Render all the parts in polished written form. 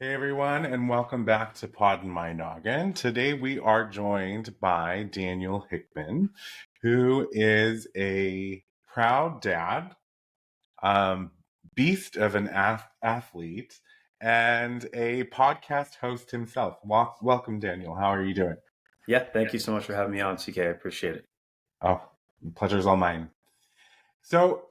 Hey everyone, and welcome back to Poddin My Noggin. Today we are joined by Daniel Hickman, who is a proud dad, um, beast of an athlete, and a podcast host himself. Welcome, Daniel. How are you doing? Yeah, thank you so much for having me on, CK. I appreciate it. Oh, the pleasure's all mine. So,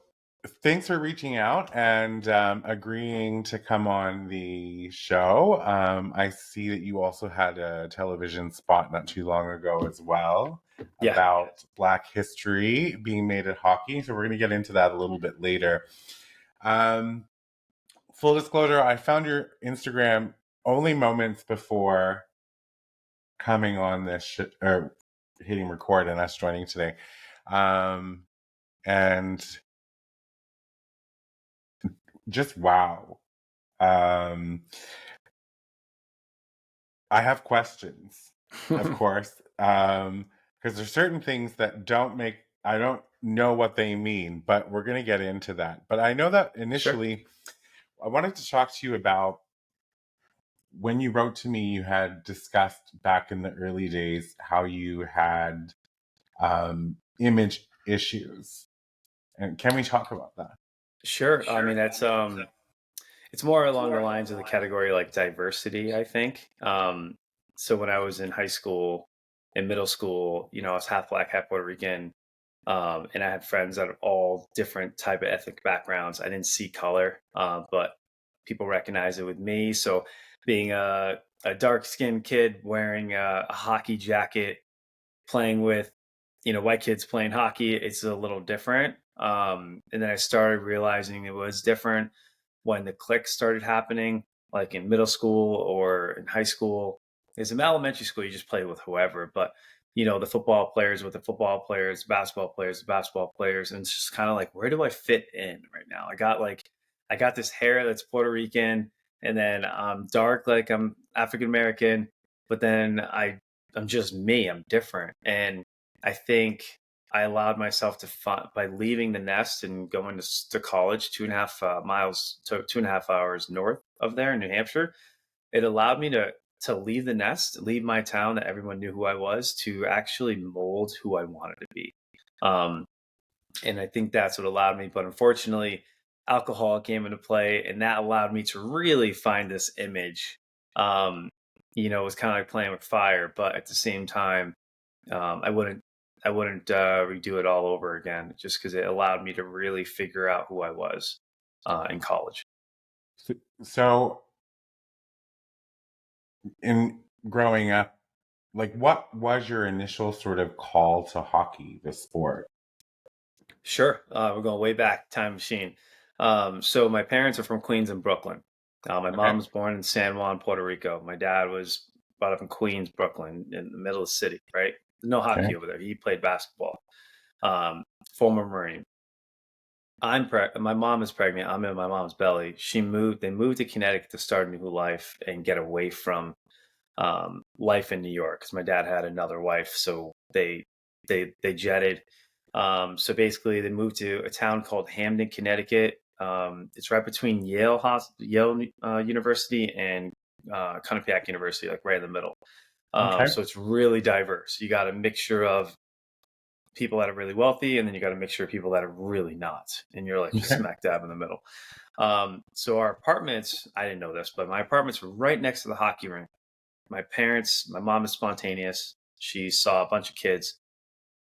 thanks for reaching out and agreeing to come on the show. I see that you also had a television spot not too long ago as well Yeah, about Black history being made at hockey. So, we're going to get into that a little bit later. Um, Full disclosure, I found your Instagram only moments before coming on this or hitting record and us joining today. Um, and just wow. Um, I have questions, of course, because there's certain things that I don't know what they mean, but we're going to get into that. But I know that sure. initially, I wanted to talk to you about when you wrote to me, you had discussed back in the early days how you had image issues. And can we talk about that? Sure. I mean, it's more along the lines of the category like diversity, I think. So when I was in high school and middle school, I was half black, half Puerto Rican. And I had friends out of all different type of ethnic backgrounds. I didn't see color, but people recognize it with me. So being a dark skinned kid wearing a hockey jacket, playing with white kids playing hockey, it's a little different. And then I started realizing it was different when the cliques started happening, like in middle school or in high school. Because in elementary school, you just play with whoever, but the football players with the football players, the basketball players, and it's just kind of like, where do I fit in right now? I got this hair that's Puerto Rican, and then I'm dark, like I'm African American, but then I'm just me. I'm different, and I think I allowed myself to find by leaving the nest and going to college 2.5 miles to 2.5 hours north of there in New Hampshire. It allowed me to leave the nest, leave my town that everyone knew who I was, to actually mold who I wanted to be. Um, and I think that's what allowed me. But unfortunately, alcohol came into play, and that allowed me to really find this image. Um, it was kind of like playing with fire, but at the same time, I wouldn't redo it all over again, just because it allowed me to really figure out who I was in college. So, in growing up, like what was your initial sort of call to hockey, the sport? Sure, we're going way back, time machine. So my parents are from Queens and Brooklyn. My mom Okay. was born in San Juan, Puerto Rico. My dad was brought up in Queens, Brooklyn, in the middle of the city. Right, no Okay. hockey over there. He played basketball. Um, Former Marine. My mom is pregnant. I'm in my mom's belly. They moved to Connecticut to start a new life and get away from life in New York because my dad had another wife, so they jetted. So basically, they moved to a town called Hamden, Connecticut. It's right between Yale University and Quinnipiac University, like right in the middle. Okay. So it's really diverse. You got a mixture of people that are really wealthy, and then you got a mixture of people that are really not, and you're like just Okay. smack dab in the middle. So our apartments, I didn't know this, but my apartments were right next to the hockey rink. My mom is spontaneous. She saw a bunch of kids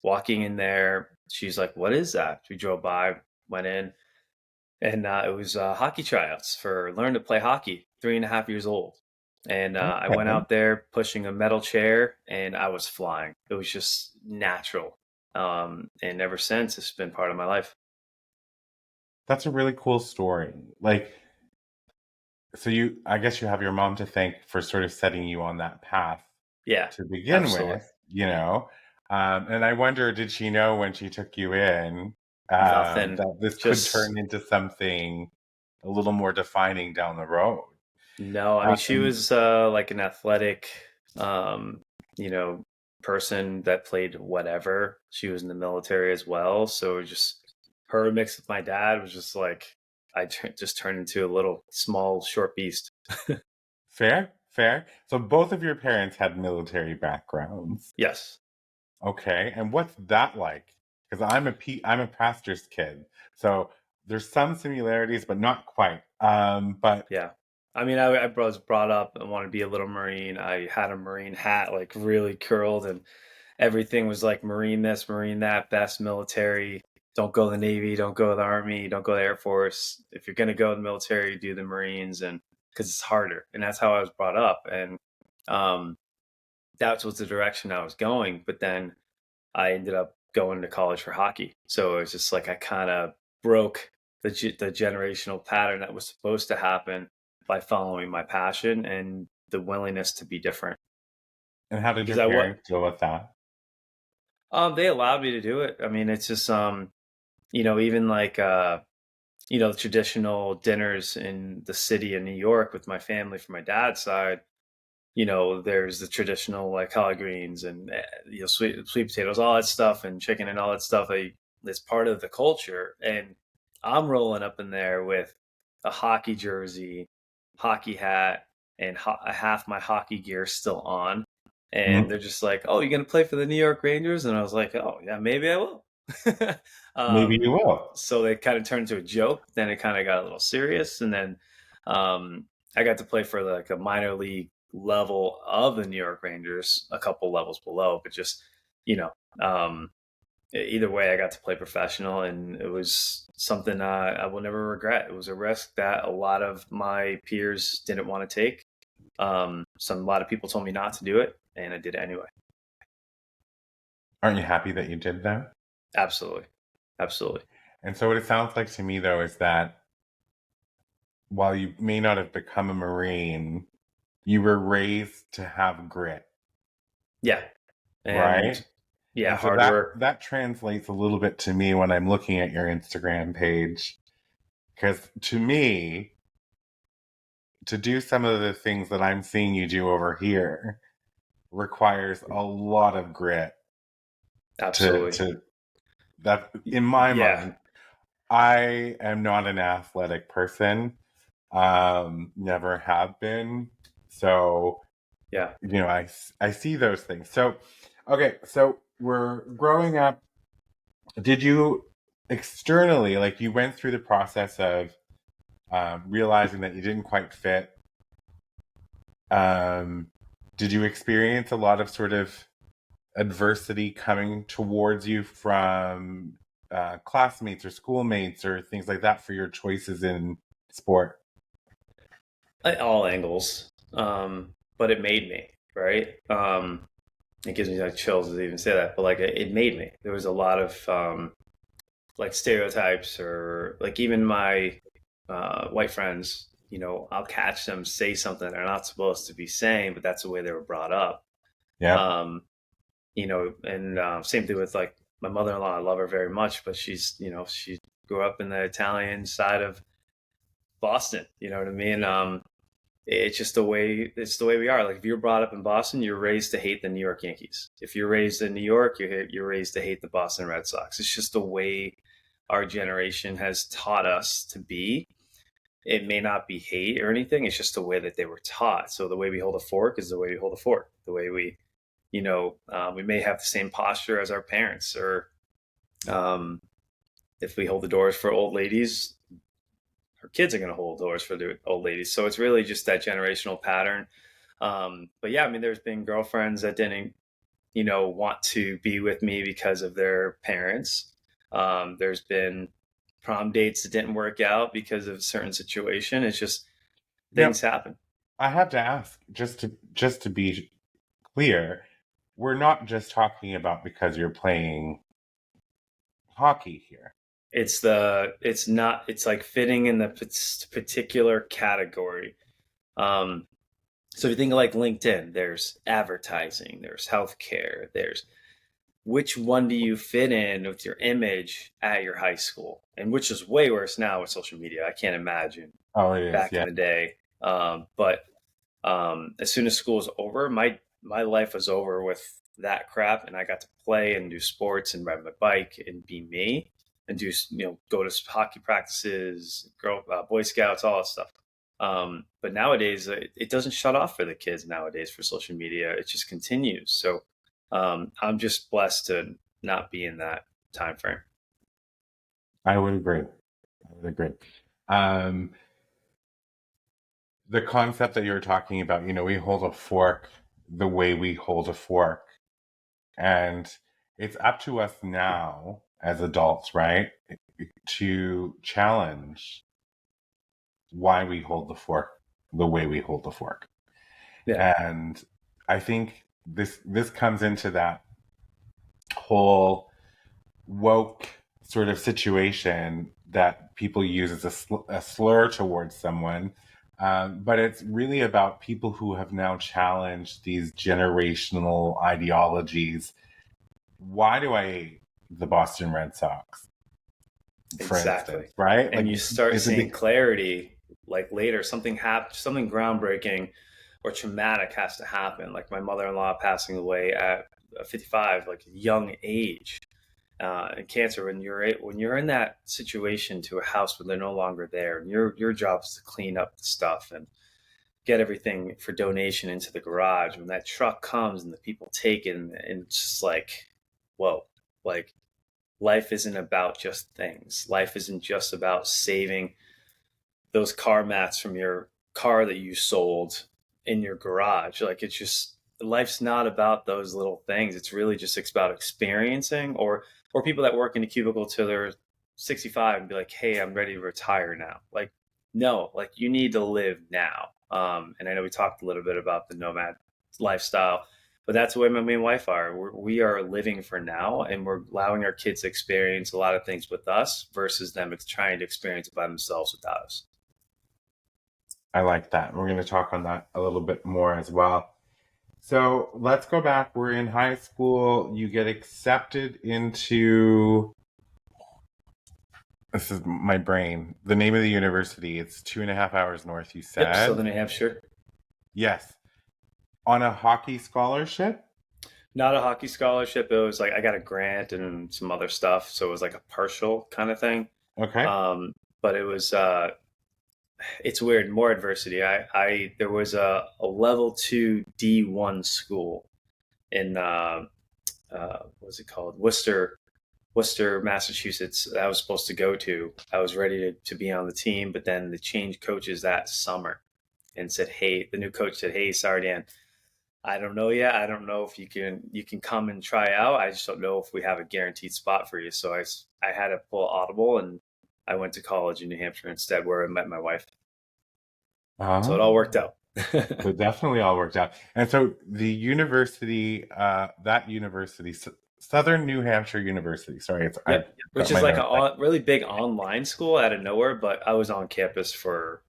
walking in there. She's like, "What is that?" We drove by, went in, and it was hockey tryouts for learn to play hockey. 3.5 years old, and I went Okay. out there pushing a metal chair, and I was flying. It was just natural, and ever since, it's been part of my life. That's a really cool story. Like, so I guess you have your mom to thank for sort of setting you on that path Yeah, to begin absolutely. with. And I wonder, did she know when she took you in Nothing. that this could Just turn into something a little more defining down the road? No, I mean she Um, was like an athletic, um, you know, person that played whatever. She was in the military as well, so just her mixed with my dad was just like just turned into a little small short beast. Fair, fair. So both of your parents had military backgrounds. Yes. Okay, and what's that like? Because I'm a pastor's kid, so there's some similarities, but not quite. But Yeah. I mean, I was brought up and wanted to be a little Marine. I had a Marine hat, like really curled, and everything was like Marine this, Marine that, best military. Don't go to the Navy, don't go to the Army, don't go to the Air Force. If you're going to go to the military, do the Marines, and because it's harder. And that's how I was brought up. And um, that was the direction I was going. But then I ended up going to college for hockey. So it was just like I kind of broke the generational pattern that was supposed to happen by following my passion and the willingness to be different. and how did Because your parents deal with that? they allowed me to do it. I mean, it's just even like the traditional dinners in the city of New York with my family from my dad's side. There's the traditional like collard greens and sweet potatoes, all that stuff, and chicken and all that stuff. It's part of the culture, and I'm rolling up in there with a hockey jersey, hockey hat, and half my hockey gear still on. And Mhm. they're just like, "Oh, you're gonna play for the New York Rangers?" And I was like, "Oh, yeah, maybe I will." Maybe um, you will. so they kind of turned into a joke. Then it kind of got a little serious, and then um, I got to play for like a minor league level of the New York Rangers, a couple levels below, but just you know, um, either way, I got to play professional, and it was something I will never regret. It was a risk that a lot of my peers didn't want to take. A lot of people told me not to do it, and I did it anyway. Aren't you happy that you did that? Absolutely, absolutely. And so what it sounds like to me though is that while you may not have become a Marine, you were raised to have grit, Yeah, and right? yeah, And so hard work. that translates a little bit to me when I'm looking at your Instagram page. Because to me, to do some of the things that I'm seeing you do over here requires a lot of grit Absolutely. to that in my Yeah, mind. I am not an athletic person. Never have been. So, yeah. I see those things. So, okay, so we're growing up. Did you externally, like you went through the process of realizing that you didn't quite fit? Um, did you experience a lot of sort of adversity coming towards you from classmates or schoolmates or things like that for your choices in sport? All angles. But it made me, right. It gives me like chills to even say that, but like it made me. There was a lot of like stereotypes, or like even my white friends. I'll catch them say something they're not supposed to be saying, but that's the way they were brought up. Yep. Um, and same thing with like my mother-in-law. I love her very much, but she grew up in the Italian side of Boston. You know what I mean? It's just the way we are. Like if you're brought up in Boston, you're raised to hate the New York Yankees. If you're raised in New York, you're raised to hate the Boston Red Sox. It's just the way our generation has taught us to be. It may not be hate or anything. It's just the way that they were taught. So the way we hold a fork is the way we hold a fork. The way we may have the same posture as our parents, or um, if we hold the doors for old ladies, her kids are going to hold doors for the old ladies. So it's really just that generational pattern. But yeah, I mean, there's been girlfriends that didn't, want to be with me because of their parents. There's been prom dates that didn't work out because of a certain situation. It's just Now, things happen. I have to ask, just to be clear, we're not just talking about because you're playing hockey here. It's not, it's like fitting in the particular category. Um, so if you think of like LinkedIn, there's advertising, there's healthcare, there's which one do you fit in with your image at your high school, and which is way worse now with social media. I can't imagine Oh, it is, back in yeah. the day. But as soon as school was over, my life was over with that crap, and I got to play and do sports and ride my bike and be me and do go to hockey practices, girl Boy Scouts, all that stuff. But nowadays, it doesn't shut off for the kids nowadays for social media. It just continues. So I'm just blessed to not be in that time frame. I would agree. I would agree. Um, the concept that you're talking about, we hold a fork the way we hold a fork. And it's up to us now as adults, right, to challenge why we hold the fork the way we hold the fork. Yeah, And I think this comes into that whole woke sort of situation that people use as a slur towards someone. But it's really about people who have now challenged these generational ideologies. Why do I hate the Boston Red Sox, for exactly. instance, right? And Like, you start is it seeing clarity like later, something happened, something groundbreaking or traumatic has to happen. Like my mother-in-law passing away at 55, like a young age, and cancer. When you're in that situation to a house where they're no longer there, and your job is to clean up the stuff and get everything for donation into the garage. When that truck comes and the people take it, and it's just like, whoa, like life isn't about just things. Life isn't just about saving those car mats from your car that you sold in your garage. Like it's just life's not about those little things. It's really just about experiencing or people that work in a cubicle till they're 65 and be like, hey, I'm ready to retire now. Like, no, like you need to live now. And I know we talked a little bit about the nomad lifestyle, but that's the way me and wife are. We are living for now, and we're allowing our kids to experience a lot of things with us versus them trying to experience it by themselves without us. I like that. We're going to talk on that a little bit more as well. So let's go back. We're in high school. You get accepted into, this is my brain, the name of the university. It's 2.5 hours north, you Yep, said. Southern New Hampshire. Yes. On a hockey scholarship? Not a hockey scholarship. It was like I got a grant and some other stuff, so it was like a partial kind of thing. Okay. But it was it's weird. More adversity. I there was a level 2 D1 school in what's it called, Worcester, Massachusetts, that I was supposed to go to. I was ready to be on the team, but then they changed coaches that summer and said, "Hey," the new coach said, "Hey, sorry, Dan, I don't know yet. I don't know if you can come and try out. I just don't know if we have a guaranteed spot for you." So I had to pull audible, and I went to college in New Hampshire instead, where I met my wife. So Uh-huh. it all worked out. So definitely all worked out. And so the university, that university, Southern New Hampshire University. Sorry, I've Yep, which got is my like notes. a really big online school out of nowhere, but I was on campus for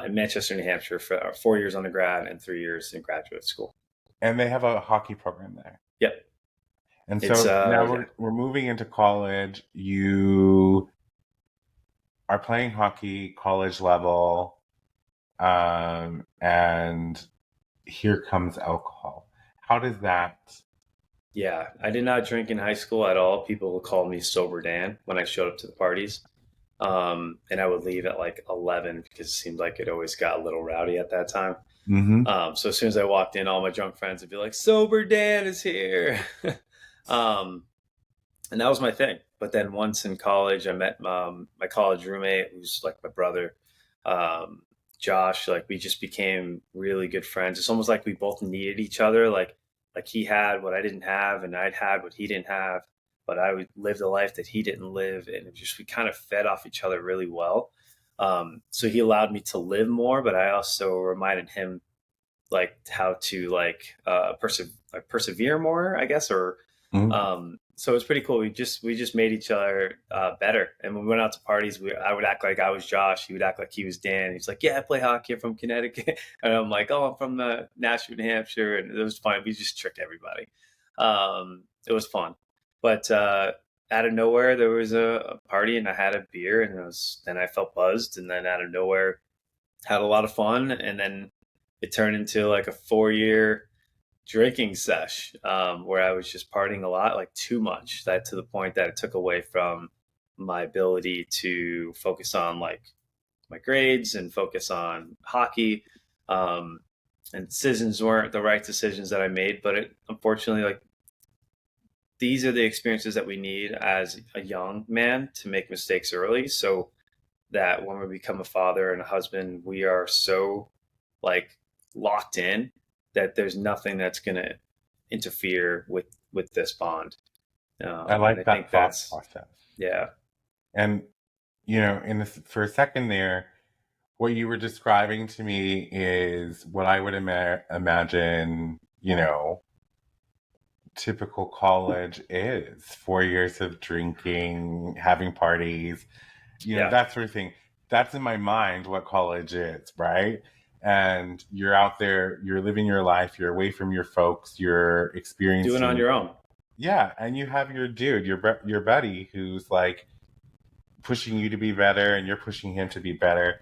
in Manchester, New Hampshire, for 4 years undergrad and 3 years in graduate school. And they have a hockey program there. Yep, And it's so now yeah, we're moving into college. You are playing hockey college level, and here comes alcohol. How does that? yeah. I did not drink in high school at all. People would call me sober Dan when I showed up to the parties. And I would leave at like 11 because it seemed like it always got a little rowdy at that time. Mm-hmm. So as soon as I walked in, all my drunk friends would be like, "Sober Dan is here." um, and that was my thing. But then once in college, I met my college roommate, who's like my brother, um, Josh. Like we just became really good friends. It's almost like we both needed each other. Like he had what I didn't have, and I'd had what he didn't have. But I would live the life that he didn't live, and it just we kind of fed off each other really well. So he allowed me to live more, but I also reminded him like how to persevere more, I guess, or Mm-hmm. so it was pretty cool. We just made each other better. And when we went out to parties, I would act like I was Josh. He would act like he was Dan. He's like, "Yeah, I play hockey. I'm from Connecticut," and I'm like, "Oh, I'm from Nashville, New Hampshire." And it was fun. We just tricked everybody. It was fun, but out of nowhere there was a party, and I had a beer, and then I felt buzzed, and then out of nowhere had a lot of fun, and then it turned into like a 4 year drinking sesh, where I was just partying a lot, like too much, that to the point that it took away from my ability to focus on like my grades and focus on hockey. And decisions weren't the right decisions that I made, but unfortunately, like, these are the experiences that we need as a young man to make mistakes early, so that when we become a father and a husband, we are so, like, locked in that there's nothing that's going to interfere with this bond. I And I like think that thought that's, process. yeah. And, for a second there, what you were describing to me is what I would imagine, typical college is 4 years of drinking, having parties, Yeah. that sort of thing. That's in my mind what college is, right? And you're out there, you're living your life, you're away from your folks, you're Doing on experiencing, your own. yeah, and you have your dude, your buddy who's like pushing you to be better and you're pushing him to be better.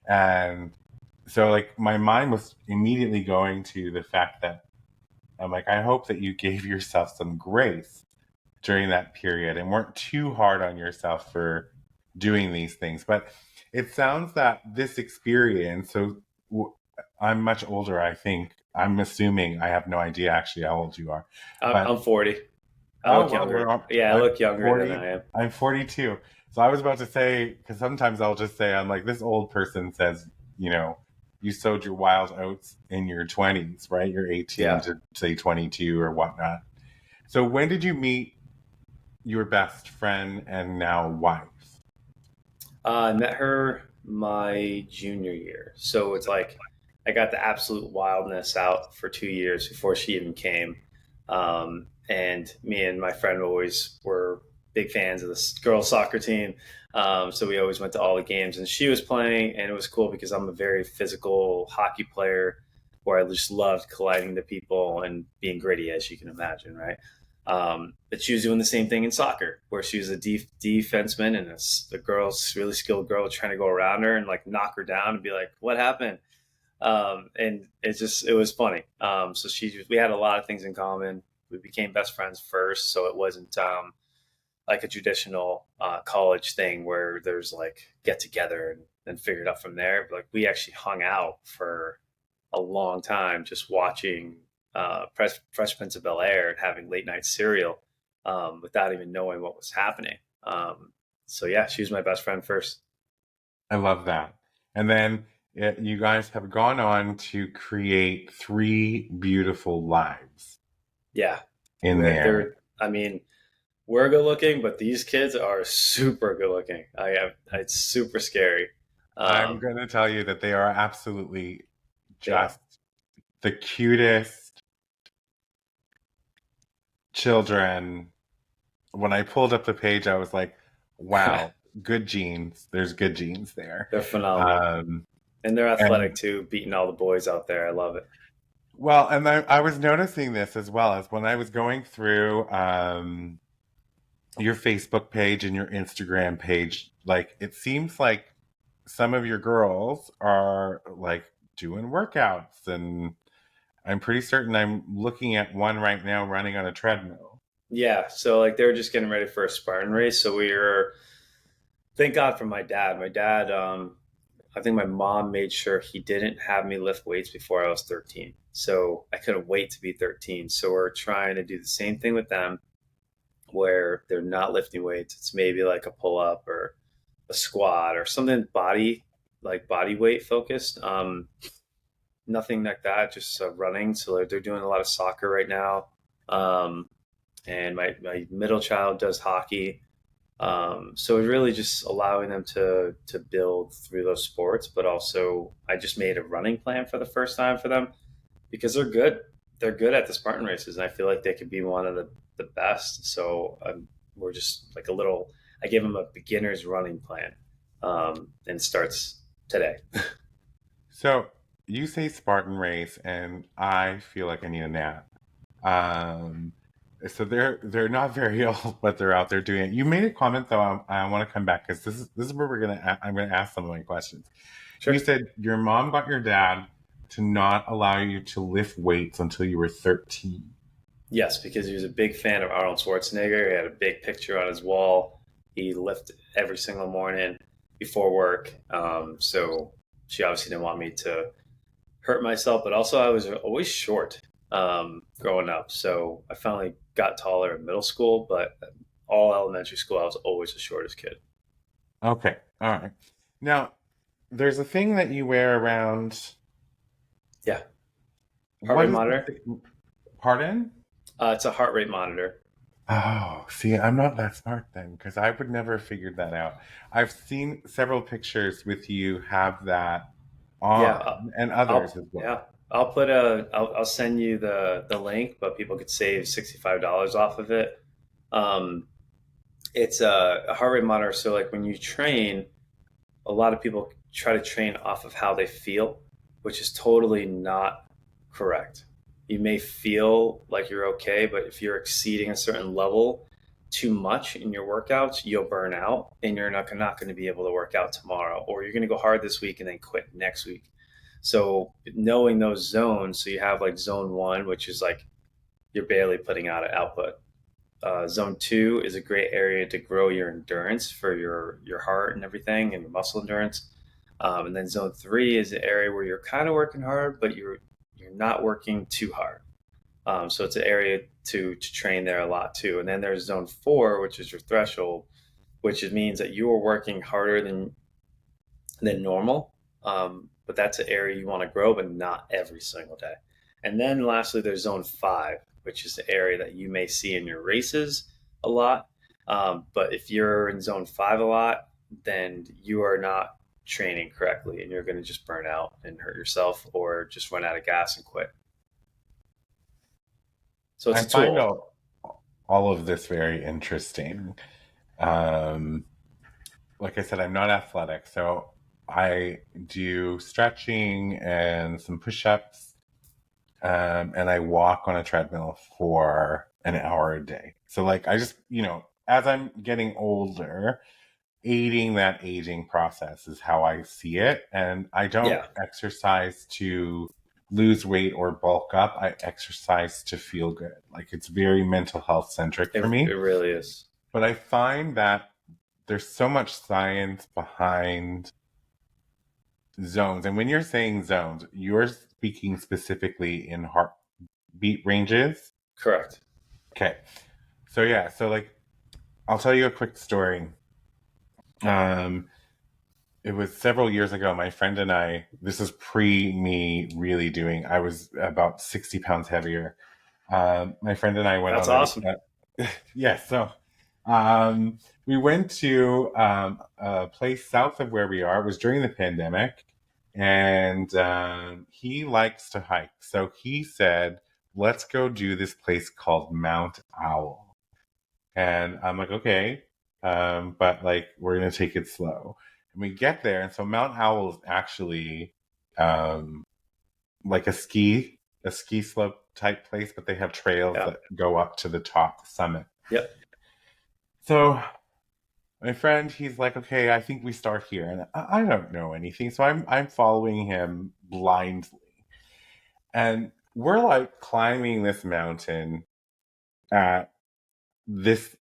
And so like my mind was immediately going to the fact that I'm like, I hope that you gave yourself some grace during that period and weren't too hard on yourself for doing these things. But it sounds that this experience, I'm much older, I think. I'm assuming, I have no idea actually how old you are. But, I'm 40. I oh, look well, younger. Yeah, I I'm look younger than 40, I am. I'm 42. So I was about to say, because sometimes I'll just say, I'm like, this old person says, you know, you sowed your wild oats in your 20s, right? You're 18 Yeah. to say 22 or whatnot. So when did you meet your best friend and now wife? I met her my junior year. So it's like I got the absolute wildness out for 2 years before she even came. And me and my friend always were big fans of this girls' soccer team. So we always went to all the games, and she was playing, and it was cool because I'm a very physical hockey player where I just loved colliding to people and being gritty, as you can imagine, right? But she was doing the same thing in soccer, where she was a defenseman, and the girl's really skilled girl trying to go around her and like knock her down and be like, "What happened?" And it was funny. So we had a lot of things in common. We became best friends first, so it wasn't like a traditional college thing where there's like get together and then figure it out from there. But, like, we actually hung out for a long time, just watching Fresh Prince of Bel Air and having late night cereal without even knowing what was happening. So yeah, she was my best friend first. I love that. And then you guys have gone on to create three beautiful lives Yeah, in there. I mean, we're good looking, but these kids are super good looking. It's super scary. I'm Um, going to tell you that they are absolutely yeah, just the cutest children. When I pulled up the page, I was like, wow, good genes. There's good genes there. they're phenomenal, Um, and they're athletic and too, beating all the boys out there. I love it. well, and I was noticing this as well as when I was going through your Facebook page and your Instagram page, like it seems like some of your girls are like doing workouts, and I'm pretty certain I'm looking at one right now running on a treadmill. Yeah, so like they were just getting ready for a Spartan race, so we were. Thank God for my dad. My dad, I think my mom made sure he didn't have me lift weights before I was 13. So I couldn't wait to be 13. So we're trying to do the same thing with them where they're not lifting weights. It's maybe like a pull up or a squat or something body weight focused. Nothing like that, just running. So they're doing a lot of soccer right now. Um, and my middle child does hockey. So it's really just allowing them to build through those sports, but also I just made a running plan for the first time for them because they're good. They're good at the Spartan races, and I feel like they could be one of the best. So we're just like a little. I give them a beginner's running plan, and starts today. So you say Spartan race, and I feel like I need a nap. Um, so they're not very old, but they're out there doing it. You made a comment though. I want to come back because this is where I'm gonna ask some of my questions. You Sure. said your mom got your dad to not allow you to lift weights until you were 13. Yes, because he was a big fan of Arnold Schwarzenegger. He had a big picture on his wall. He lifted every single morning. before work. So she obviously didn't want me to hurt myself, but also I was always short growing up. So I finally got taller in middle school, but all elementary school, I was always the shortest kid. Okay. All right. Now, there's a thing that you wear around. Yeah. Heart What rate is the monitor. pardon? It's a heart rate monitor. Oh, see, I'm not that smart then, because I would never have figured that out. I've seen several pictures with you have that Yeah. on, and others as Yeah. well. I'll send you the link, but people could save $65 off of it. Um, it's a heart rate monitor. So like when you train, a lot of people try to train off of how they feel, which is totally not correct. You may feel like you're okay, but if you're exceeding a certain level too much in your workouts, you'll burn out and you're not going to be able to work out tomorrow, or you're going to go hard this week and then quit next week. So knowing those zones, so you have like zone one, which is like you're barely putting out an output. Zone two is a great area to grow your endurance for your heart and everything and your muscle endurance. And then zone three is an area where you're kind of working hard, but you're not working too hard. So it's an area to train there a lot too. And then there's zone four, which is your threshold, which means that you are working harder than normal. But that's an area you want to grow, but not every single day. And then lastly, there's zone five, which is the area that you may see in your races a lot. But if you're in zone five a lot, then you are not training correctly and you're going to just burn out and hurt yourself or just run out of gas and quit. So it's I a find tool. all of this very interesting. Um, like I said, I'm not athletic, so I do stretching and some push-ups, and I walk on a treadmill for an hour a day. So, like, I just, as I'm getting older, aiding that aging process is how I see it. And I don't Yeah, exercise to lose weight or bulk up. I exercise to feel good. Like, it's very mental health centric for it me. really is. But I find that there's so much science behind zones. And when you're saying zones, you're speaking specifically in heartbeat ranges. Correct. Okay. So yeah, so like I'll tell you a quick story. Um it was several years ago. My friend and I, this is pre me really doing, I was about 60 pounds heavier. My friend and I went That's on a, awesome. yeah, so we went to a place south of where we are. It was during the pandemic, and he likes to hike. So he said, let's go do this place called Mount Owl. And I'm like, okay, but like we're gonna take it slow. And we get there, and so Mount Owl is actually um, like a ski slope type place, but they have trails Yeah. that go up to the top summit. Yep. So my friend, he's like, okay, I think we start here, and I don't know anything, so I'm following him blindly, and we're like climbing this mountain at this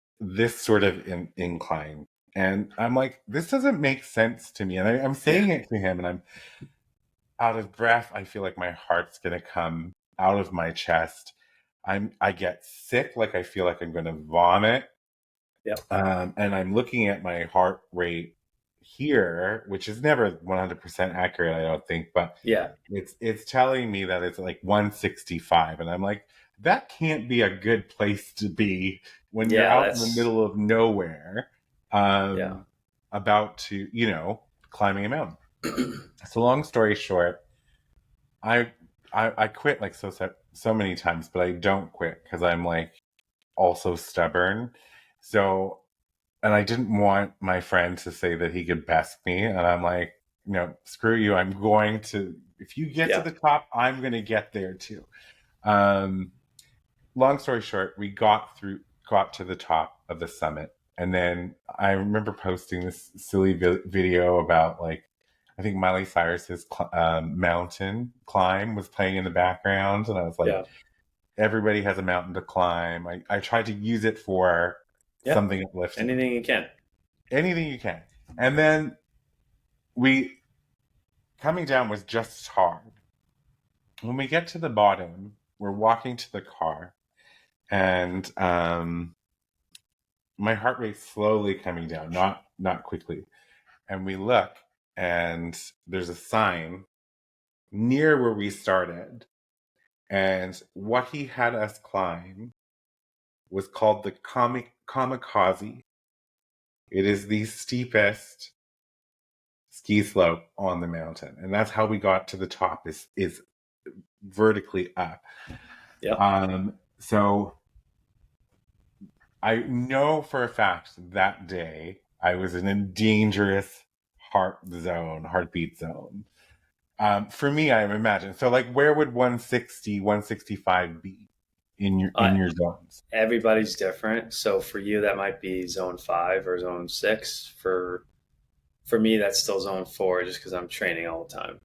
sort of incline, and I'm like, this doesn't make sense to me, and I'm Yeah. saying it to him, and I'm out of breath. I feel like my heart's gonna come out of my chest. I get sick, like I feel like I'm gonna vomit. Yep. And I'm looking at my heart rate here, which is never 100% accurate, I don't think, but Yeah. it's telling me that it's like 165, and I'm like, that can't be a good place to be when you're Yeah. out in the That's middle of nowhere, yeah. um, about to, climbing a mountain. So long story short, I I quit like so many times, but I don't quit because I'm like also stubborn. So, and I didn't want my friend to say that he could best me. And I'm like, screw you. I'm going to, if you get to Yeah. the top, I'm going to get there too. Um, Long story short, we got to the top of the summit. And then I remember posting this silly video about like, I think Miley Cyrus's mountain climb was playing in the background. And I was like, Yeah. everybody has a mountain to climb. I tried to use it for Yeah. something uplifting. Anything you can. Anything you can. And then we coming down was just hard. When we get to the bottom, we're walking to the car, and my heart rate slowly coming down, not quickly. And we look, and there's a sign near where we started, and what he had us climb was called the kamikaze. It is the steepest ski slope on the mountain, and that's how we got to the top. Is vertically up. Yep. So I know for a fact that day I was in a dangerous heartbeat zone. For me, I imagine. So, like, where would 160, 165 be in your Uh, zones? Everybody's different. So for you, that might be zone 5 or zone 6. For me, that's still zone 4, just because I'm training all the time.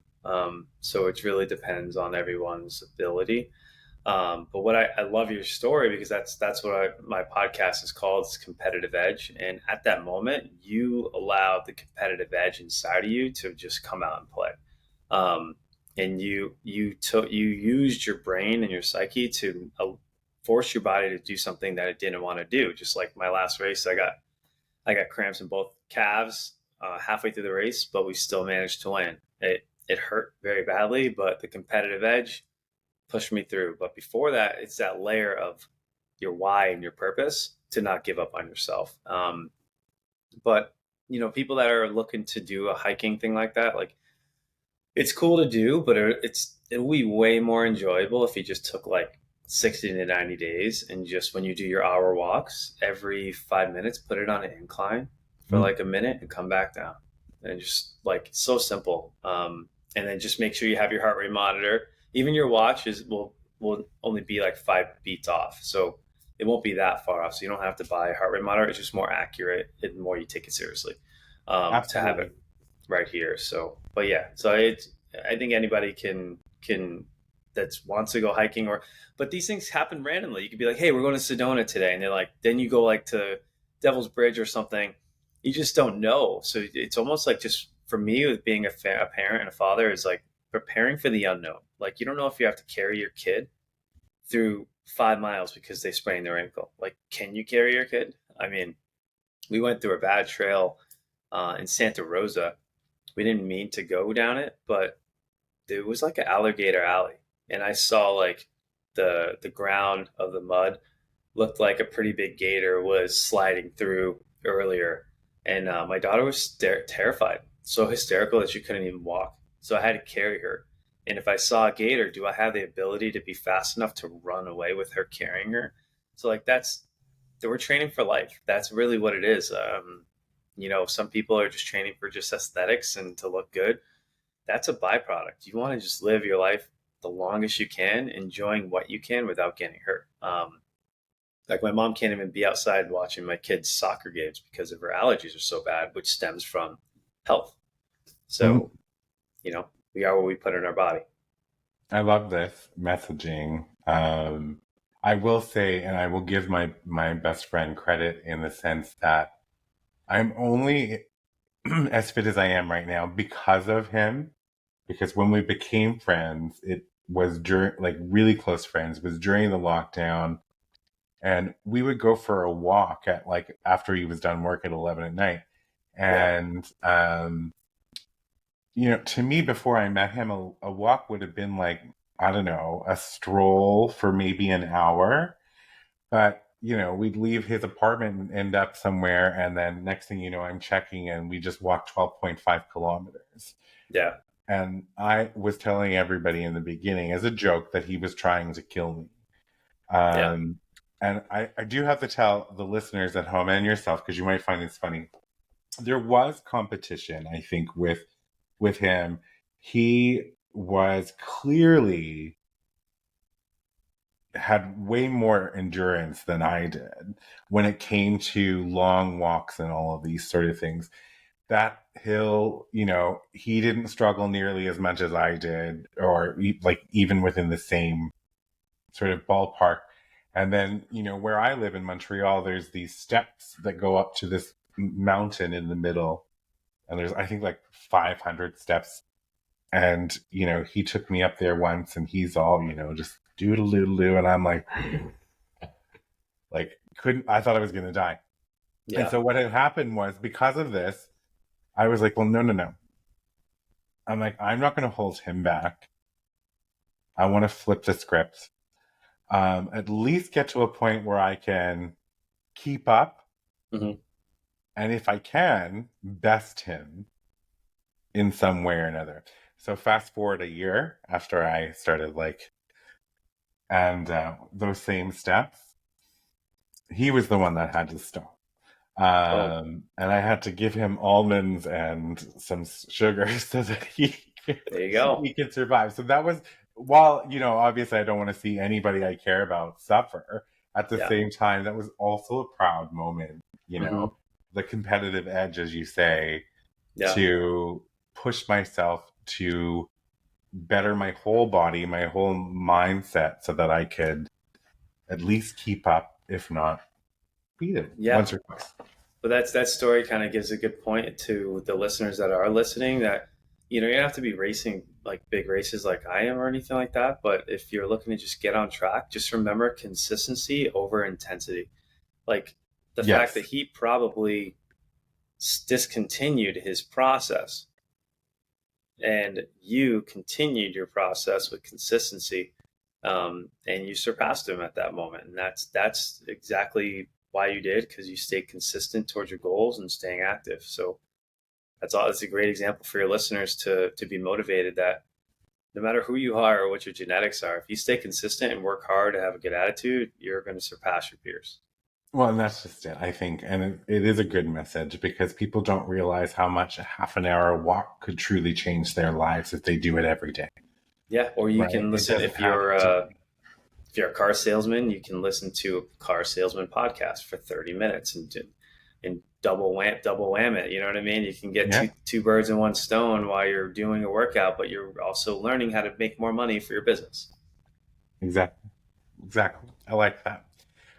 So it really depends on everyone's ability. But what I love your story, because that's what my podcast is called. It's Competitive Edge, and at that moment, you allowed the competitive edge inside of you to just come out and play. Um, and you used your brain and your psyche to force your body to do something that it didn't want to do. Just like my last race, I got cramps in both calves halfway through the race, but we still managed to win. It hurt very badly, but the competitive edge pushed me through. But before that, it's that layer of your why and your purpose to not give up on yourself. But people that are looking to do a hiking thing like that, like, it's cool to do, but it'll be way more enjoyable if you just took like 60 to 90 days, and just when you do your hour walks every 5 minutes, put it on an incline for Mm, like a minute and come back down. And just like, it's so simple. And then just make sure you have your heart rate monitor. Even your watch will only be like 5 beats off. So it won't be that far off. So you don't have to buy a heart rate monitor. It's just more accurate the more you take it seriously, to have absolutely. it right here. So, but yeah, so I think anybody can that wants to go hiking, but these things happen randomly. You could be like, hey, we're going to Sedona today, and they're like, then you go like to Devil's Bridge or something. You just don't know. So it's almost like, just for me, with being a parent and a father, is like preparing for the unknown. Like, you don't know if you have to carry your kid through 5 miles because they sprained their ankle. Like, can you carry your kid? I mean, we went through a bad trail in Santa Rosa. We didn't mean to go down it, but there was like an alligator alley, and I saw like the ground of the mud looked like a pretty big gator was sliding through earlier, and my daughter was terrified, so hysterical that she couldn't even walk. So I had to carry her. And if I saw a gator, do I have the ability to be fast enough to run away with her carrying her? So like, we're training for life. That's really what it is. Some people are just training for just aesthetics and to look good. That's a byproduct. You want to just live your life the longest you can, enjoying what you can without getting hurt. Like, my mom can't even be outside watching my kids' soccer games because of her allergies are so bad, which stems from health. Mm, So, we are what we put in our body. I love this messaging. I will say, and I will give my best friend credit in the sense that I'm only as fit as I am right now because of him. Because when we became friends, it was during, like, really close friends, was during the lockdown, and we would go for a walk at, like, after he was done work at 11 at night. Yeah. And to me, before I met him, a walk would have been like, I don't know, a stroll for maybe an hour. But we'd leave his apartment and end up somewhere, and then next thing you know, I'm checking, and we just walked 12.5 kilometers. Yeah. And I was telling everybody in the beginning as a joke that he was trying to kill me. Yeah. Um, and I do have to tell the listeners at home and yourself, because you might find this funny. There was competition, I think, with him. He was clearly had way more endurance than I did when it came to long walks and all of these sort of things. That hill, he didn't struggle nearly as much as I did, or like even within the same sort of ballpark. And then, where I live in Montreal, there's these steps that go up to this mountain in the middle and there's I think like 500 steps. And he took me up there once, and he's all just doodle doodle doo, and I'm like couldn't. I thought I was gonna die. And Yeah. so what had happened was, because of this, I was like, well, no, no, no. I'm like, I'm not going to hold him back. I want to flip the script. At least get to a point where I can keep up, Hmm. and if I can, best him in some way or another. So fast forward a year after I started, and those same steps, he was the one that had to stop. Oh, And I had to give him almonds and some sugar so that there you go. he could survive. So that was, while obviously I don't want to see anybody I care about suffer. At the Yeah. same time, that was also a proud moment. Hmm. The competitive edge, as you say, Yeah. to push myself to better my whole body, my whole mindset, so that I could at least keep up, if not beat it Yeah. once or twice. But that story kind of gives a good point to the listeners that are listening, that you don't have to be racing like big races like I am or anything like that. But if you're looking to just get on track, just remember consistency over intensity. Like the fact that Yes. he probably discontinued his process and you continued your process with consistency, and you surpassed him at that moment, and that's exactly why you did, because you stayed consistent towards your goals and staying active. So that's a great example for your listeners to be motivated, that no matter who you are or what your genetics are, if you stay consistent and work hard and have a good attitude, you're going to surpass your peers. Well, and that's just it, I think. And it is a good message, because people don't realize how much a half an hour walk could truly change their lives if they do it every day, Yeah, or you right? can It listen, doesn't have to be. if you're a car salesman, you can listen to a car salesman podcast for 30 minutes and double wham it. You know what I mean? You can get Yeah, two birds in one stone while you're doing a workout, but you're also learning how to make more money for your business. exactly. Exactly. I like that.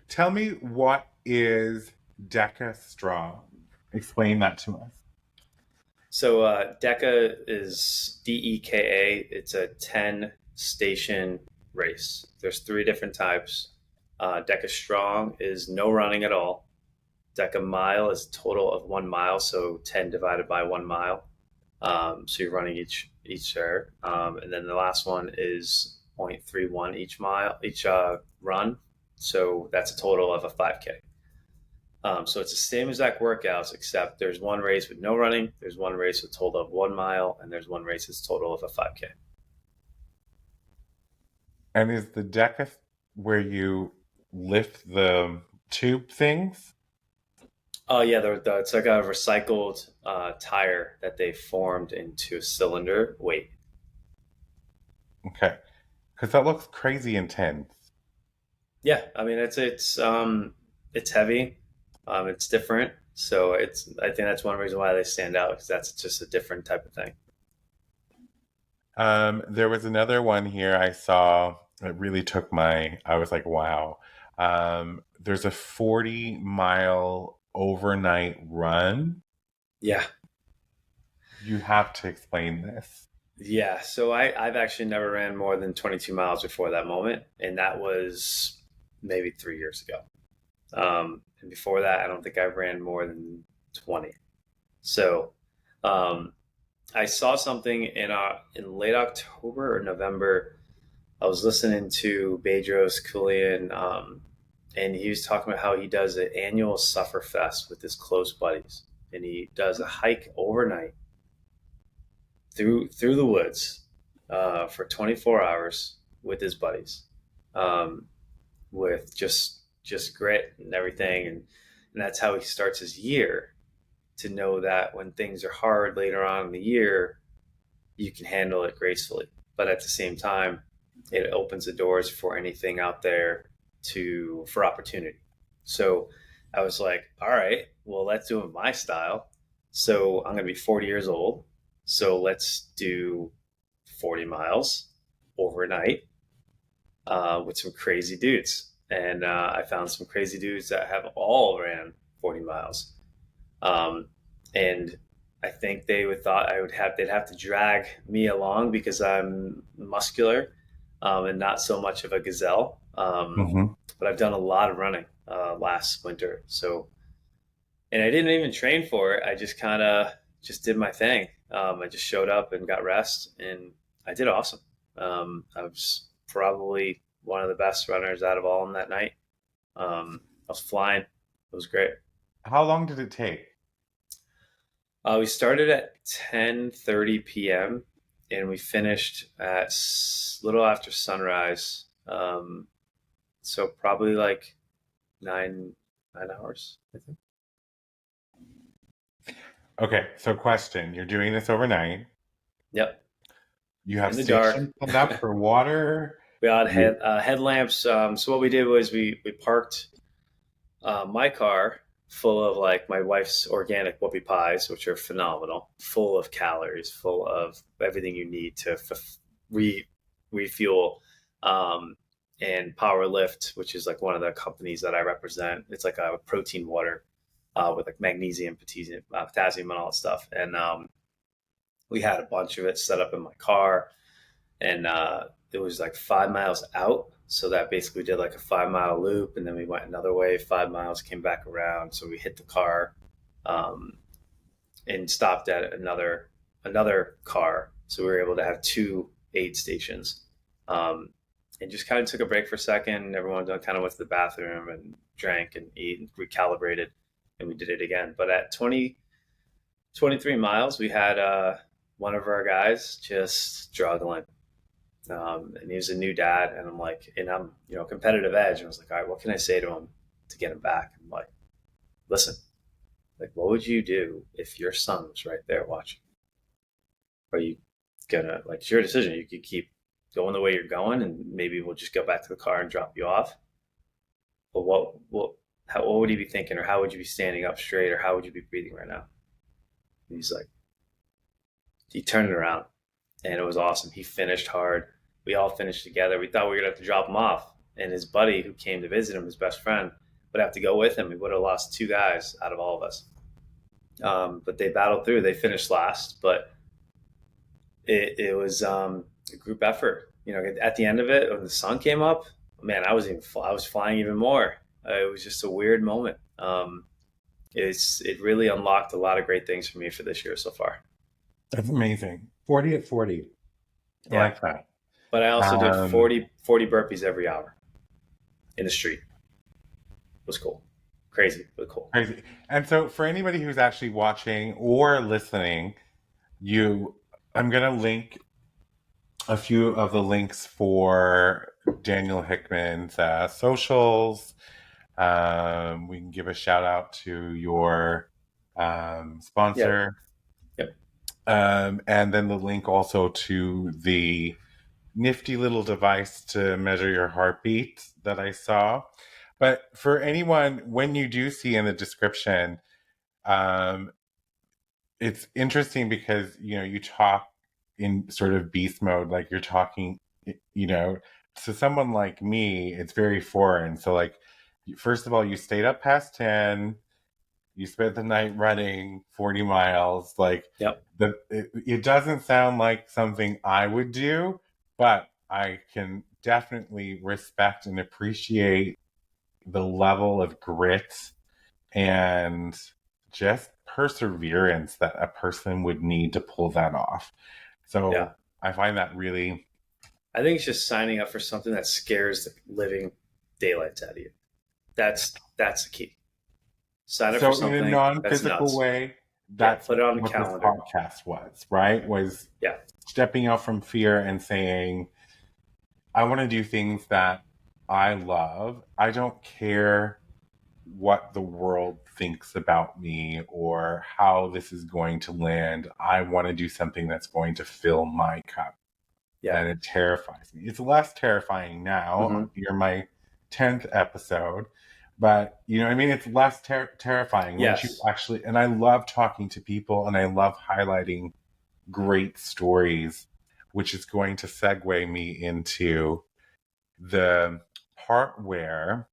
Tell me, what is Deka Strong? Explain that to us. So Deka is DEKA. It's a 10 station race. There's three different types. Deka Strong is no running at all. Deka Mile is a total of 1 mile, so 10 divided by 1 mile. So you're running each there, and then the last one is 0.31 each run. So that's a total of a 5K. So it's the same exact workouts, except there's one race with no running, there's one race with total of 1 mile, and there's one race that's total of a 5K. And is the Deka where you lift the tube things? Oh yeah, it's like a recycled tire that they formed into a cylinder weight. Okay. Because that looks crazy intense. Yeah, I mean it's heavy, it's different, so I think that's one reason why they stand out, because that's just a different type of thing. There was another one here I saw that really took I was like, wow. There's a 40-mile overnight run. Yeah, You have to explain this. yeah. So I've actually never ran more than 22 miles before that moment, and that was maybe 3 years ago. And before that, I don't think I ran more than 20. So um, I saw something in late October or November. I was listening to Bedros Keuilian, and he was talking about how he does an annual Suffer Fest with his close buddies, and he does a hike overnight through the woods for 24 hours with his buddies, um, with just grit and everything, and that's how he starts his year, to know that when things are hard later on in the year, you can handle it gracefully. But at the same time, it opens the doors for anything out there for opportunity. So I was like, all right, well, let's do it my style. So I'm going to be 40 years old. So let's do 40 miles overnight with some crazy dudes. And I found some crazy dudes that have all ran 40 miles. Um, and I think they'd have to drag me along because I'm muscular, and not so much of a gazelle. Hmm. But I've done a lot of running last winter, so and I didn't even train for it. I just kind of just did my thing. I just showed up and got rest, and I did awesome. I was probably one of the best runners out of all in that night. I was flying. It was great. How long did it take? We started at 10:30 p.m. and we finished at little after sunrise. So probably like nine hours, I think. Okay, so question. You're doing this overnight. Yep, You have in the dark. stations set up for water. We had You, headlamps. So what we did was we parked my car full of like my wife's organic whoopie pies, which are phenomenal, full of calories, full of everything you need to re refuel. Um, and Power Lift, which is like one of the companies that I represent. It's like a protein water with like magnesium, potassium, and all that stuff. And we had a bunch of it set up in my car, and it was like 5 miles out. So that basically did like a 5 mile loop, and then we went another way, 5 miles, came back around. So we hit the car, um, and stopped at another car. So we were able to have two aid stations, um, and just kind of took a break for a second. Everyone kind of went to the bathroom and drank and ate and recalibrated, and we did it again. But at 23 miles, we had one of our guys just struggling, and he was a new dad, and I'm like, and I'm competitive edge, and I was like, all right, what can I say to him to get him back? I'm like, listen, like, what would you do if your son was right there watching? Are you gonna like it's your decision? You could keep going the way you're going, and maybe we'll just go back to the car and drop you off. But what would he be thinking, or how would you be standing up straight, or how would you be breathing right now? And he's like, he turned it around, and it was awesome. He finished hard. We all finished together. We thought we were gonna have to drop him off, and his buddy who came to visit him, his best friend, would have to go with him. We would have lost two guys out of all of us. But they battled through. They finished last, but it was a group effort. At the end of it, when the sun came up, man, I was flying even more. It was just a weird moment. It really unlocked a lot of great things for me for this year so far. that's amazing. 40 at 40. I Yeah, like that. but I also did Um, 40 burpees every hour in the street. It was cool, crazy, but cool. Crazy. And so for anybody who's actually watching or listening, you I'm gonna link a few of the links for Daniel Hickman's socials. We can give a shout out to your Yeah, sponsor. yep, And then the link also to the nifty little device to measure your heartbeat that I saw. But for anyone, when you do see in the description, um, it's interesting because you talk in sort of beast mode, like you're talking, you know, to someone like me, it's very foreign. So like, first of all, you stayed up past 10, you spent the night running 40 miles. Like yep, it doesn't sound like something I would do, but I can definitely respect and appreciate the level of grit and just perseverance that a person would need to pull that off. yeah. So I find that really. I think it's just signing up for something that scares the living daylights out of you. That's the key. Sign up for So in a something that's non-physical nuts. way, Yeah, that's put it on the what this calendar. podcast was, right? Was Yeah, stepping out from fear and saying, I want to do things that I love. I don't care what the world thinks about me or how this is going to land. I want to do something that's going to fill my cup. yeah. And it terrifies me. It's less terrifying now. Hmm. You're my 10th episode. But, I mean, it's less terrifying once you Yes. actually, and I love talking to people and I love highlighting great stories, which is going to segue me into the part where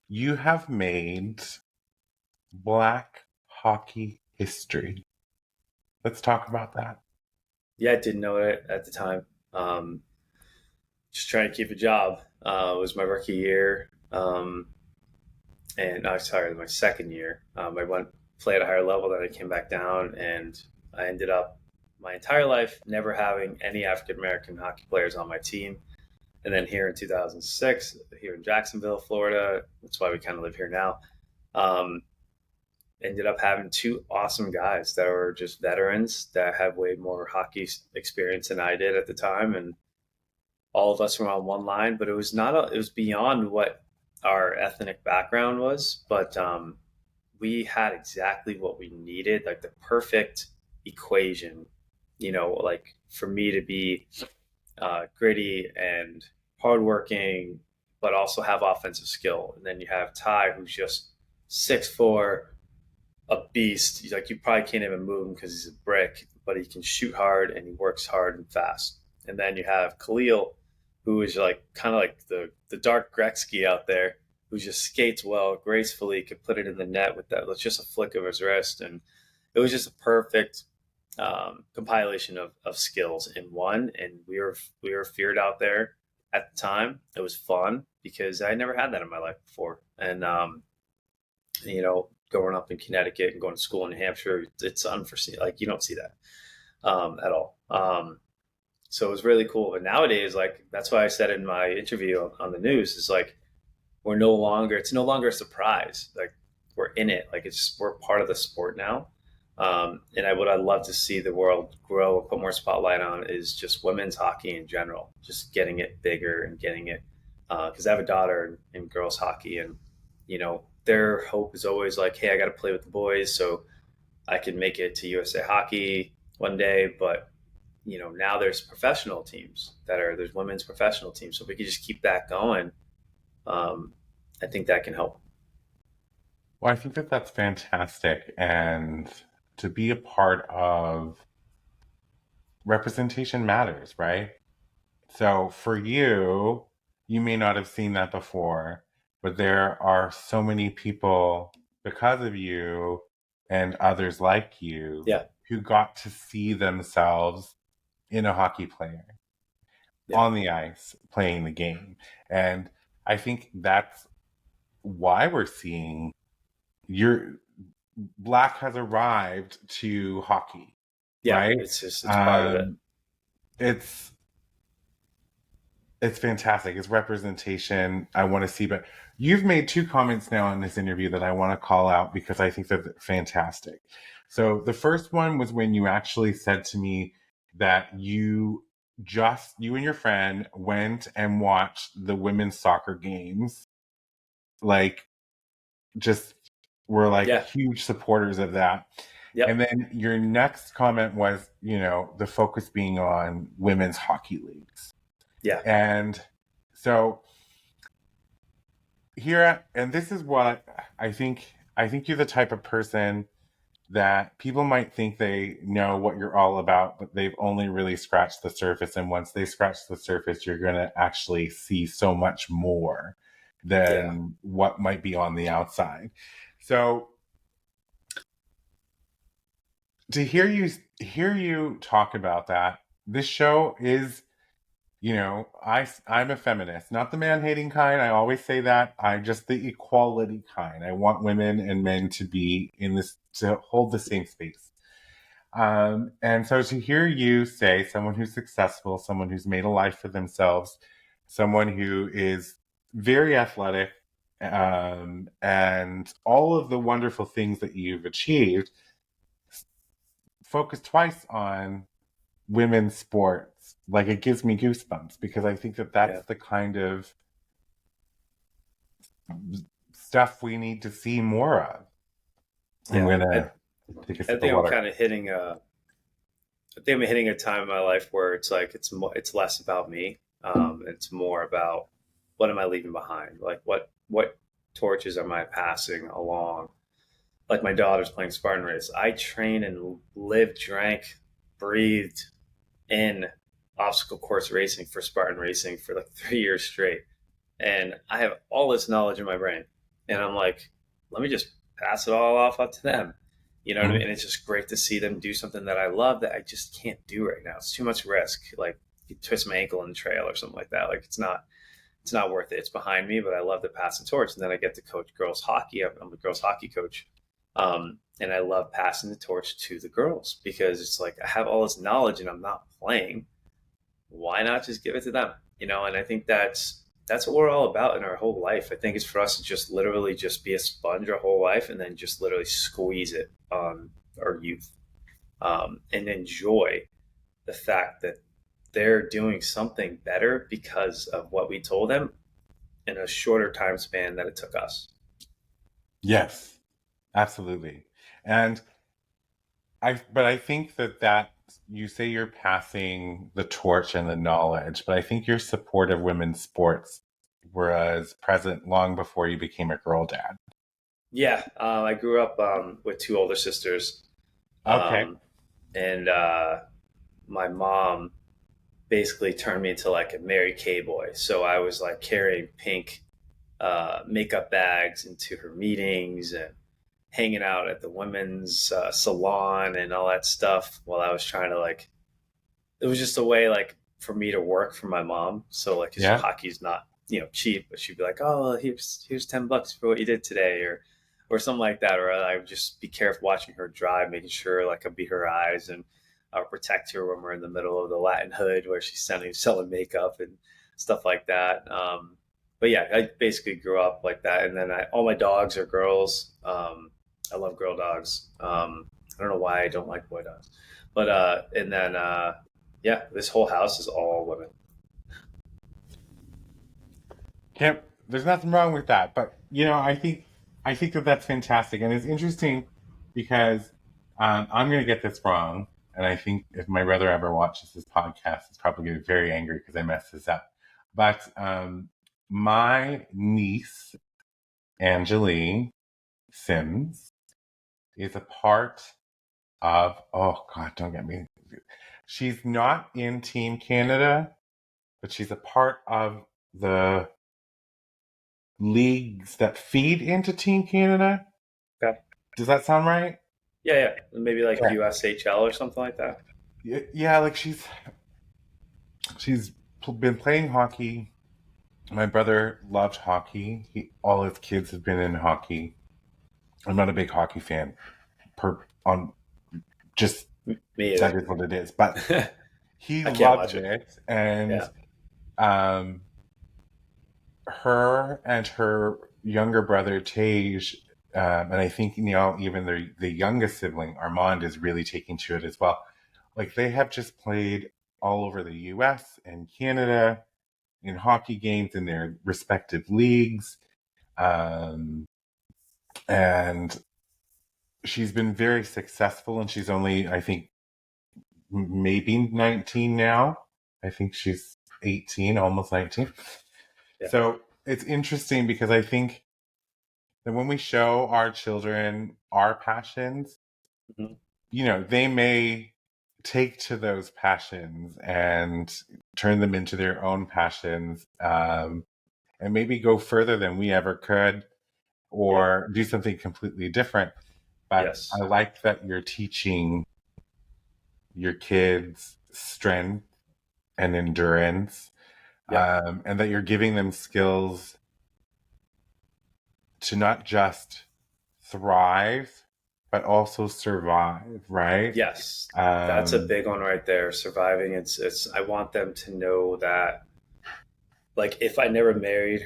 you have made Black hockey history. Let's talk about that. Yeah, I didn't know it at the time. Just trying to keep a job. It was my rookie year, and sorry, my second year. I went play at a higher level, then I came back down, and I ended up my entire life never having any African American hockey players on my team. And then here in 2006, here in Jacksonville, Florida, that's why we kind of live here now. Um, Ended up having two awesome guys that were just veterans that have way more hockey experience than I did at the time, and all of us were on one line. But it was not it was beyond what our ethnic background was, but we had exactly what we needed, like the perfect equation. Like for me to be gritty and hardworking, but also have offensive skill. And then you have Ty, who's just 6'4", a beast. He's like, you probably can't even move him because he's a brick, but he can shoot hard and he works hard and fast. And then you have Khalil, who is like kind of like the dark Gretzky out there, who just skates well, gracefully, could put it in the net with that. It's just a flick of his wrist, and it was just a perfect compilation of skills in one. And we were feared out there at the time. It was fun because I never had that in my life before, and growing up in Connecticut and going to school in New Hampshire, it's unforeseen. Like you don't see that at all. So it was really cool. But nowadays, like that's why I said in my interview on the news, is like it's no longer a surprise. Like we're in it. Like we're part of the sport now. And what I'd love to see the world grow and put more spotlight on is just women's hockey in general, just getting it bigger and getting it. Because I have a daughter in girls hockey, and their hope is always like, hey, I got to play with the boys so I can make it to USA Hockey one day. But now there's professional teams there's women's professional teams, so if we could just keep that going, I think that can help. Well, I think that that's fantastic. And to be a part of representation matters, right? So for you, you may not have seen that before, but there are so many people because of you and others like you Yeah, who got to see themselves in a hockey player yeah, on the ice playing the game. And I think that's why we're seeing your black has arrived to hockey, yeah. right? It's part of it. Um, it's it's fantastic. It's representation I want to see. But you've made two comments now in this interview that I want to call out because I think they're fantastic. So the first one was when you actually said to me that you and your friend went and watched the women's soccer games, like just were like Yeah, huge supporters of that. And yep, then your next comment was, the focus being on women's hockey leagues. yeah, And so and this is what I think you're the type of person that people might think they know what you're all about, but they've only really scratched the surface. And once they scratch the surface, you're going to actually see so much more yeah, than what might be on the outside. So to hear you talk about that, this show is, I'm a feminist, not the man-hating kind. I always say that. I'm just the equality kind. I want women and men to be to hold the same space. And so to hear you say, someone who's successful, someone who's made a life for themselves, someone who is very athletic, and all of the wonderful things that you've achieved, focus twice on women's sports. Like it gives me goosebumps because I think that yeah, that's the kind of stuff we need to see more of. I'm yeah. gonna take a I sip of think I'm water. kind of hitting a. I think I'm hitting a time in my life where it's like it's less about me. It's more about what am I leaving behind? Like what torches am I passing along? Like my daughter's playing Spartan race. I trained and lived, drank, breathed in obstacle course racing for Spartan racing for like 3 years straight. And I have all this knowledge in my brain. And I'm like, let me just pass it all off up to them. You know what I mean? And it's just great to see them do something that I love that I just can't do right now. It's too much risk. Like you twist my ankle in the trail or something like that. Like it's not worth it. It's behind me, but I love to pass the torch. And then I get to coach girls hockey. I'm a girls hockey coach. And I love passing the torch to the girls because it's like I have all this knowledge and I'm not playing. Why not just give it to them? You know, and I think that's what we're all about in our whole life. I think it's for us to just literally just be a sponge our whole life and then just literally squeeze it on our youth, and enjoy the fact that they're doing something better because of what we told them in a shorter time span that it took us. Yes, absolutely. And I think that you say you're passing the torch and the knowledge, but I think your support of women's sports was present long before you became a girl dad. Yeah, I grew up with two older sisters, Okay. um, and my mom basically turned me into like a Mary Kay boy. So I was like carrying pink makeup bags into her meetings and hanging out at the women's salon and all that stuff while I was trying to like, it was just a way like for me to work for my mom. So like, cause Yeah. hockey's not, cheap, but she'd be like, oh, here's $10 for what you did today. Or something like that. Or I would just be careful watching her drive, making sure like I'd be her eyes and I'll protect her when we're in the middle of the Latin hood where she's selling makeup and stuff like that. But yeah, I basically grew up like that. And then all my dogs are girls. I love girl dogs. I don't know why I don't like boy dogs, but and then yeah, this whole house is all women. Can't, there's nothing wrong with that, but I think that that's fantastic, and it's interesting because I'm going to get this wrong, and I think if my brother ever watches this podcast, he's probably going to be very angry because I messed this up. But my niece Angelique Sims is a part of. Oh God, don't get me. She's not in Team Canada, but she's a part of the leagues that feed into Team Canada. Okay. Does that sound right? Yeah, yeah. Maybe like Yeah. USHL or something like that. Yeah, like she's been playing hockey. My brother loved hockey. All his kids have been in hockey. I'm not a big hockey fan. On just Me that either. is what it is. But he I can't loved watch it. it, and Yeah. um, her and her younger brother Tage, and I think even the youngest sibling Armand is really taking to it as well. Like they have just played all over the U.S. and Canada in hockey games in their respective leagues, um, and she's been very successful. And she's only, I think, maybe 19 now. I think she's 18, almost 19. Yeah. So it's interesting because I think that when we show our children our passions, Mm-hmm. they may take to those passions and turn them into their own passions, and maybe go further than we ever could Yep. or do something completely different. But Yes. I like that you're teaching your kids strength and endurance, Yep. and that you're giving them skills to not just thrive, but also survive, right? Yes. That's a Um, big one right there. Surviving. It's I want them to know that like if I never married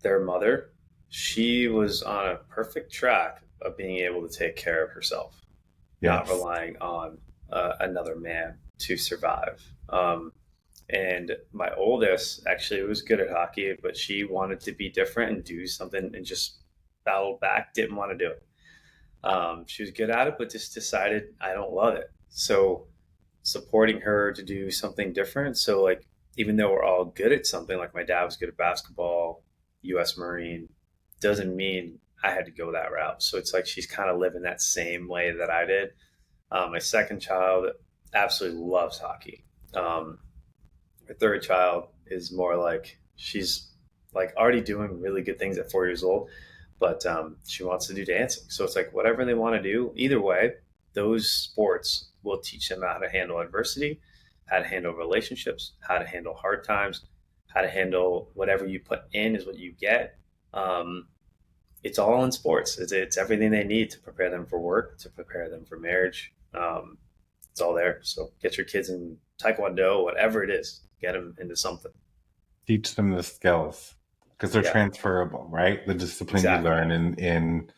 their mother, she was on a perfect track of being able to take care of herself, not yes. relying on another man to survive. And my oldest actually was good at hockey, but she wanted to be different and do something and just battled back, didn't want to do it. She was good at it, but just decided I don't love it. So supporting her to do something different. So like even though we're all good at something, like my dad was good at basketball, U.S. Marine, doesn't mean I had to go that route. So it's like she's kind of living that same way that I did. My second child absolutely loves hockey. My third child is more like she's like already doing really good things at 4 years old, but she wants to do dancing. So it's like whatever they want to do, either way, those sports will teach them how to handle adversity, how to handle relationships, how to handle hard times, how to handle whatever you put in is what you get. Um, it's all in sports. It's everything they need to prepare them for work, to prepare them for marriage. It's all there. So get your kids in taekwondo, whatever it is, get them into something. Teach them the skills because they're Yeah, transferable, right? The discipline you exactly. learn in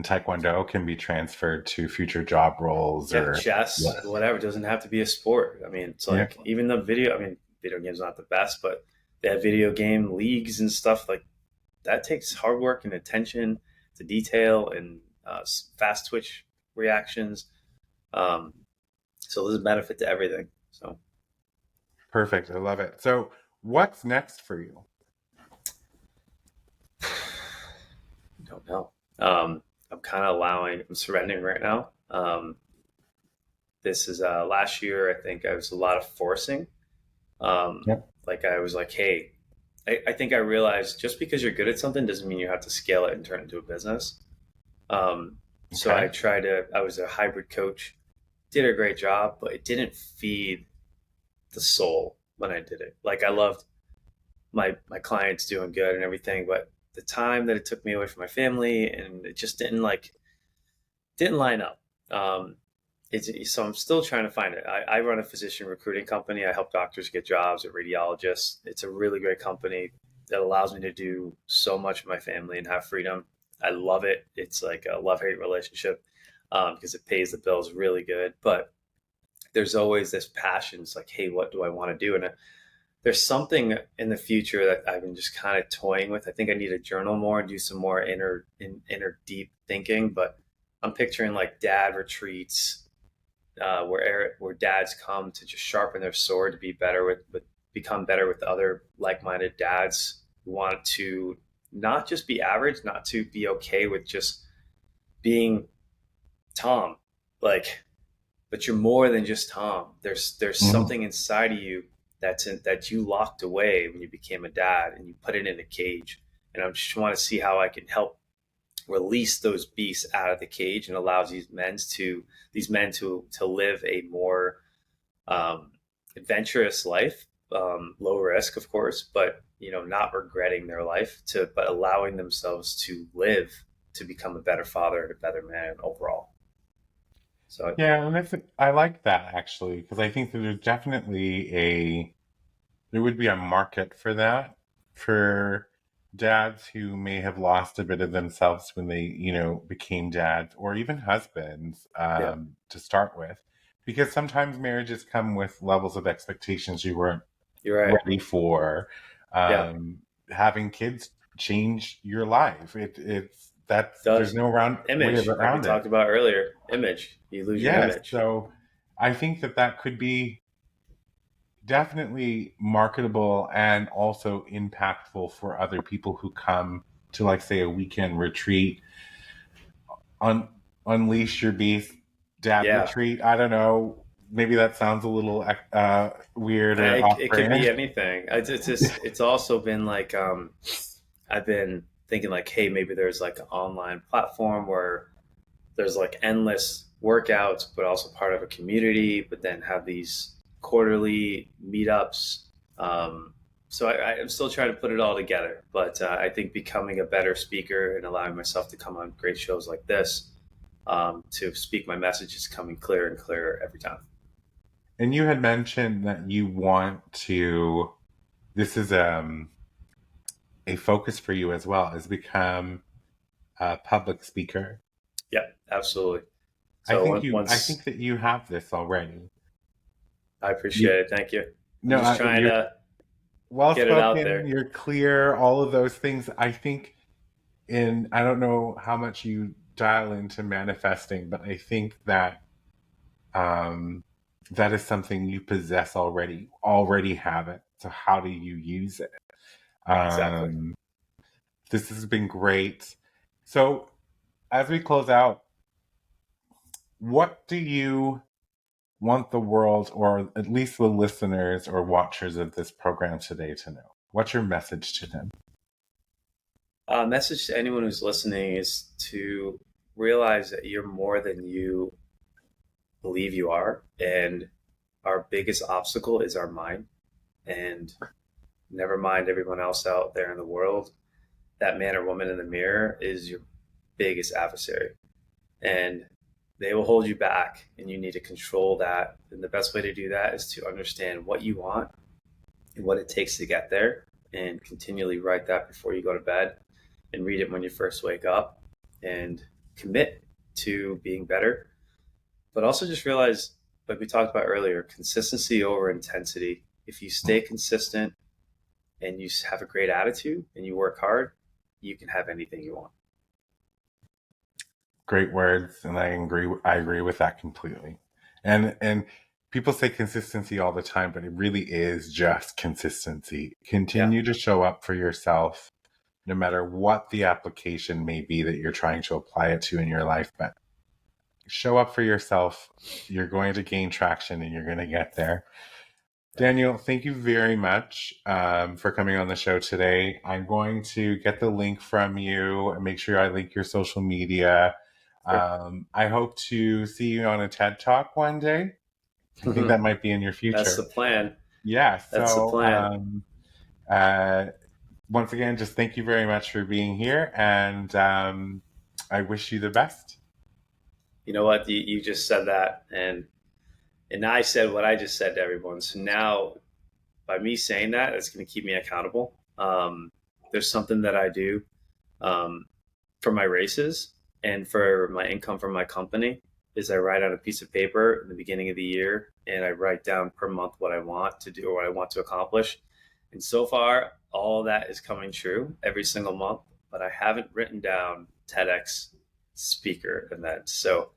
taekwondo can be transferred to future job roles Yeah, or chess, yeah. whatever. It doesn't have to be a sport. I mean, it's Yeah, like even the video. I mean, video games not the best, but they have video game leagues and stuff like that. Takes hard work and attention to detail and fast twitch reactions. Um, so there's a benefit to everything. So perfect. I love it. So, what's next for you? don't know. I'm kind of allowing. I'm surrendering right now. This is last year. I think I was a lot of forcing. Yep. Like I was like, hey, I think I realized just because you're good at something doesn't mean you have to scale it and turn it into a business. So Okay. I tried to. I was a hybrid coach, did a great job, but it didn't feed the soul when I did it. Like I loved my clients doing good and everything, but the time that it took me away from my family and it just didn't line up. Um, so I'm still trying to find it. I run a physician recruiting company. I help doctors get jobs at radiologists. It's a really great company that allows me to do so much with my family and have freedom. I love it. It's like a love hate relationship because it pays the bills really good. But there's always this passion. It's like, hey, what do I want to do? And there's something in the future that I've been just kind of toying with. I think I need to journal more and do some more inner deep thinking. But I'm picturing like dad retreats where dads come to just sharpen their sword to be better with become better with other like-minded dads who want to not just be average, not to be okay with just being Tom, like, but you're more than just Tom. There's Mhm. something inside of you that you locked away when you became a dad and you put it in a cage. And I just want to see how I can help release those beasts out of the cage and allows these men to live a more um, adventurous life, low risk, of course, but not regretting their life but allowing themselves to live to become a better father and a better man overall. So Yeah, and I like that actually because I think that there's definitely there would be a market for that for dads who may have lost a bit of themselves when they became dads or even husbands yeah, to start with because sometimes marriages come with levels of expectations you weren't you're right. ready for. Yeah, um, Having kids change your life. It's it that's there's does. no way Image, like we around it. talked about earlier, image. You lose your Yes, image. so I think that could be definitely marketable and also impactful for other people who come to, like, say, a weekend retreat, un- unleash your beast dad Yeah, retreat. I don't know. Maybe that sounds a little weird or it could be off-brand. anything. It's just it's also been like I've been thinking like, hey, maybe there's like an online platform where there's like endless workouts, but also part of a community, but then have these quarterly meetups. Um, so I'm still trying to put it all together, but I think becoming a better speaker and allowing myself to come on great shows like this to speak my message is coming clearer and clearer every time. And you had mentioned that you want to. This is a focus for you as well, is become a public speaker. Yeah, absolutely. I So think you. I once think that you have this already. I You, appreciate it, thank you. I'm no, just trying you're to well get it out spoken. there. You're clear. All of those things. I think in. I don't know how much you dial into manifesting, but I think that um, that is something you possess already. Already have it. So how do you use it? Exactly. Um, this has been great. So as we close out, what do you want the world, or at least the listeners or watchers of this program today, to know? What's your message to them? Message to anyone who's listening is to realize that you're more than you believe you are, and our biggest obstacle is our mind. And never mind everyone else out there in the world. That man or woman in the mirror is your biggest adversary, and they will hold you back, and you need to control that. And the best way to do that is to understand what you want and what it takes to get there, and continually write that before you go to bed and read it when you first wake up, and commit to being better. But also just realize, like we talked about earlier, consistency over intensity. If you stay consistent and you have a great attitude and you work hard, you can have anything you want. Great words, and I agree with that completely. And people say consistency all the time, but it really is just consistency. Yeah. Continue to show up for yourself, no matter what the application may be that you're trying to apply it to in your life. But show up for yourself. You're going to gain traction, and you're going to get there. Daniel, thank you very much for coming on the show today. I'm going to get the link from you and make sure I link your social media. Sure. I hope to see you on a TED Talk one day. I think that might be in your That's future. the plan. Yeah. That's the plan. Uh, once again, just thank you very much for being here. And I wish you the best. You know what? You just said that, and I said what I just said to everyone. So now, by me saying that, it's going to keep me accountable. There's something that I do um, for my races and for my income from my company is I write on a piece of paper in the beginning of the year, and I write down per month what I want to do or what I want to accomplish. And so far, all of that is coming true every single month, but I haven't written down TEDx speaker events. So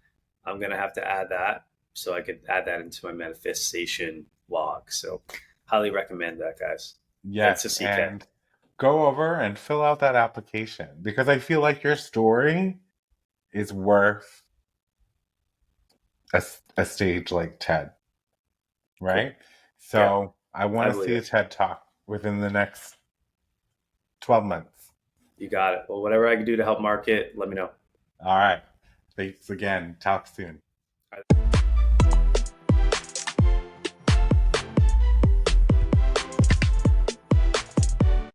I'm going to have to add that so I could add that into my manifestation log. So highly recommend that, guys. Thanks to Yes. CK. And go over and fill out that application because I feel like your story is worth a stage like TED, Cool. right? Yeah, So I I want to believe see a it. TED Talk within the next 12 months. You got it. Well, whatever I can do to help market, let me know. All right. Thanks again. Talk soon.